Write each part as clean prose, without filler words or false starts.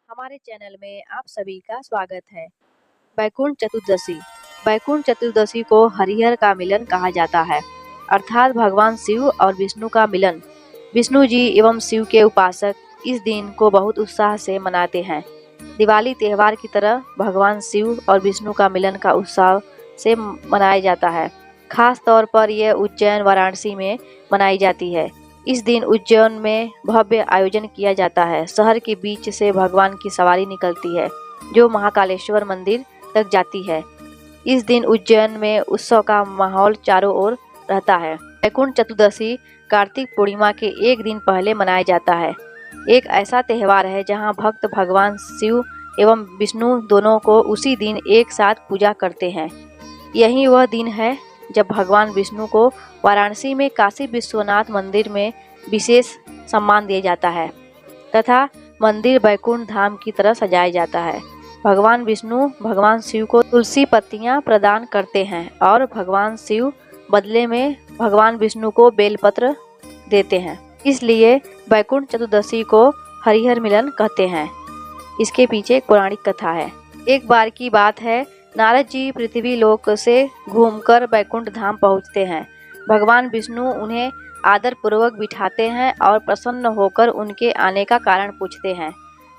हमारे चैनल में आप सभी का स्वागत है। बैकुंठ चतुर्दशी। बैकुंठ चतुर्दशी को हरिहर का मिलन कहा जाता है, अर्थात भगवान शिव और विष्णु का मिलन। विष्णु जी एवं शिव के उपासक इस दिन को बहुत उत्साह से मनाते हैं। दिवाली त्योहार की तरह भगवान शिव और विष्णु का मिलन का उत्साह से मनाया जाता है। खास तौर पर यह उज्जैन वाराणसी में मनाई जाती है। इस दिन उज्जैन में भव्य आयोजन किया जाता है। शहर के बीच से भगवान की सवारी निकलती है जो महाकालेश्वर मंदिर तक जाती है। इस दिन उज्जैन में उत्सव का माहौल चारों ओर रहता है। बैकुंठ चतुर्दशी कार्तिक पूर्णिमा के एक दिन पहले मनाया जाता है। एक ऐसा त्यौहार है जहां भक्त भगवान शिव एवं विष्णु दोनों को उसी दिन एक साथ पूजा करते हैं। यही वह दिन है जब भगवान विष्णु को वाराणसी में काशी विश्वनाथ मंदिर में विशेष सम्मान दिया जाता है तथा मंदिर बैकुंठ धाम की तरह सजाया जाता है। भगवान विष्णु भगवान शिव को तुलसी पत्तियां प्रदान करते हैं और भगवान शिव बदले में भगवान विष्णु को बेलपत्र देते हैं। इसलिए बैकुंठ चतुर्दशी को हरिहर मिलन कहते हैं। इसके पीछे एक पौराणिक कथा है। एक बार की बात है, नारद जी पृथ्वी लोक से घूमकर बैकुंठ धाम पहुँचते हैं। भगवान विष्णु उन्हें आदर पूर्वक बिठाते हैं और प्रसन्न होकर उनके आने का कारण पूछते हैं।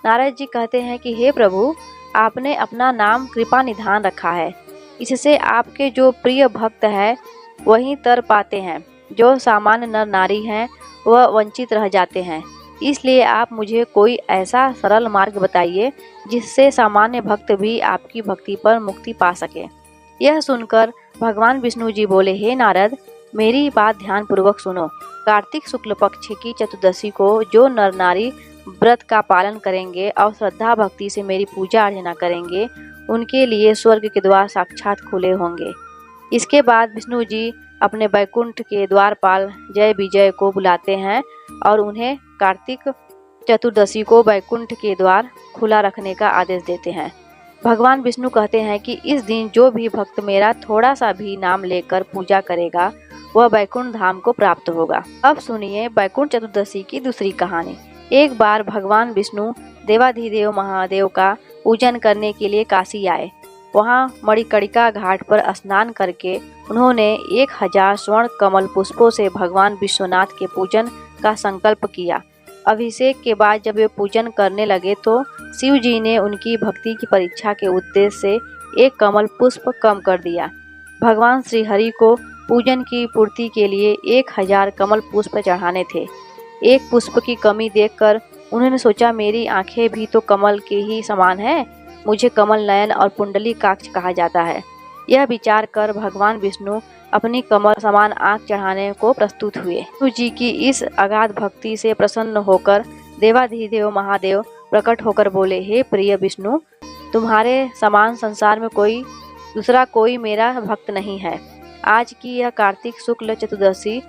नारद जी कहते हैं कि हे प्रभु, आपने अपना नाम कृपा निधान रखा है। इससे आपके जो प्रिय भक्त है वही तर पाते हैं, जो सामान्य नर नारी हैं वह वंचित रह जाते हैं। इसलिए आप मुझे कोई ऐसा सरल मार्ग बताइए जिससे सामान्य भक्त भी आपकी भक्ति पर मुक्ति पा सके। यह सुनकर भगवान विष्णु जी बोले, हे नारद, मेरी बात ध्यान पूर्वक सुनो। कार्तिक शुक्ल पक्ष की चतुर्दशी को जो नर नारी व्रत का पालन करेंगे और श्रद्धा भक्ति से मेरी पूजा अर्चना करेंगे, उनके लिए स्वर्ग के द्वार साक्षात खुले होंगे। इसके बाद विष्णु जी अपने बैकुंठ के द्वारपाल जय विजय को बुलाते हैं और उन्हें कार्तिक चतुर्दशी को बैकुंठ के द्वार खुला रखने का आदेश देते हैं। भगवान विष्णु कहते हैं कि इस दिन जो भी भक्त मेरा थोड़ा सा भी नाम लेकर पूजा करेगा वह बैकुंठ धाम को प्राप्त होगा। अब सुनिए बैकुंठ चतुर्दशी की दूसरी कहानी। एक बार भगवान विष्णु देवाधिदेव महादेव का पूजन करने के लिए काशी आए। वहां मणिकर्णिका घाट पर स्नान करके उन्होंने 1000 स्वर्ण कमल पुष्पों से भगवान विश्वनाथ के पूजन का संकल्प किया। अभिषेक के बाद जब वे पूजन करने लगे तो शिव जी ने उनकी भक्ति की परीक्षा के उद्देश्य से एक कमल पुष्प कम कर दिया। भगवान श्री हरि को पूजन की पूर्ति के लिए 1000 कमल पुष्प चढ़ाने थे। एक पुष्प की कमी देखकर उन्होंने सोचा, मेरी आंखें भी तो कमल के ही समान है, मुझे कमल नयन और पुंडलीकाक्ष कहा जाता है। यह विचार कर भगवान विष्णु अपनी कमल समान आंख चढ़ाने को प्रस्तुत हुए। विष्णु जी की इस अगाध भक्ति से प्रसन्न होकर देवाधिदेव महादेव प्रकट होकर बोले, हे प्रिय विष्णु, तुम्हारे समान संसार में कोई मेरा भक्त नहीं है। आज की यह कार्तिक शुक्ल चतुर्दशी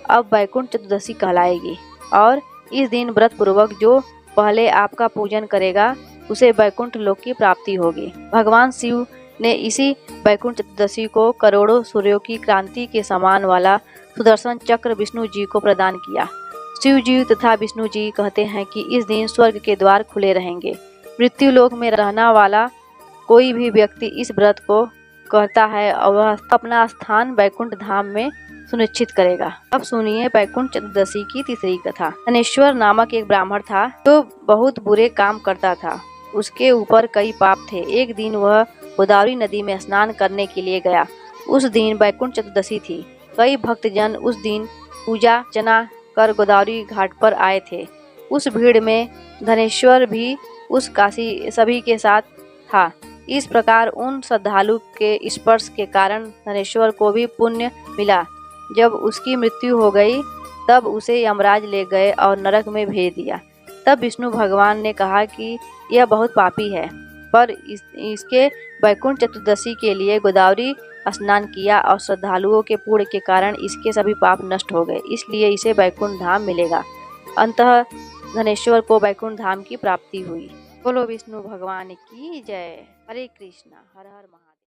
अब बैकुंठ चतुर्दशी कहलाएगी और इस दिन व्रत पूर्वक जो पहले आपका पूजन करेगा उसे बैकुंठ लोक की प्राप्ति होगी। भगवान शिव ने इसी बैकुंठ चतुर्दशी को करोड़ों सूर्यों की क्रांति के समान वाला सुदर्शन चक्र विष्णु जी को प्रदान किया। शिव जी तथा विष्णु जी कहते हैं कि इस दिन स्वर्ग के द्वार खुले रहेंगे। मृत्यु लोक में रहने वाला कोई भी व्यक्ति इस व्रत को करता है और वह अपना स्थान बैकुंठ धाम में सुनिश्चित करेगा। अब सुनिए बैकुंठ चतुर्दशी की तीसरी कथा। धनेश्वर नामक एक ब्राह्मण था जो बहुत बुरे काम करता था। उसके ऊपर कई पाप थे। एक दिन वह गोदावरी नदी में स्नान करने के लिए गया। उस दिन बैकुंठ चतुर्दशी थी। कई भक्तजन उस दिन पूजा अर्चना कर गोदावरी घाट पर आए थे। उस भीड़ में धनेश्वर भी उस काशी सभी के साथ था। इस प्रकार उन श्रद्धालु के स्पर्श के कारण धनेश्वर को भी पुण्य मिला। जब उसकी मृत्यु हो गई तब उसे यमराज ले गए और नरक में भेज दिया। तब विष्णु भगवान ने कहा कि यह बहुत पापी है, पर इसके बैकुंठ चतुर्दशी के लिए गोदावरी स्नान किया और श्रद्धालुओं के पुण्य के कारण इसके सभी पाप नष्ट हो गए, इसलिए इसे बैकुंठ धाम मिलेगा। अंततः धनेश्वर को बैकुंठ धाम की प्राप्ति हुई। बोलो विष्णु भगवान की जय। हरे कृष्णा, हर हर महादेव।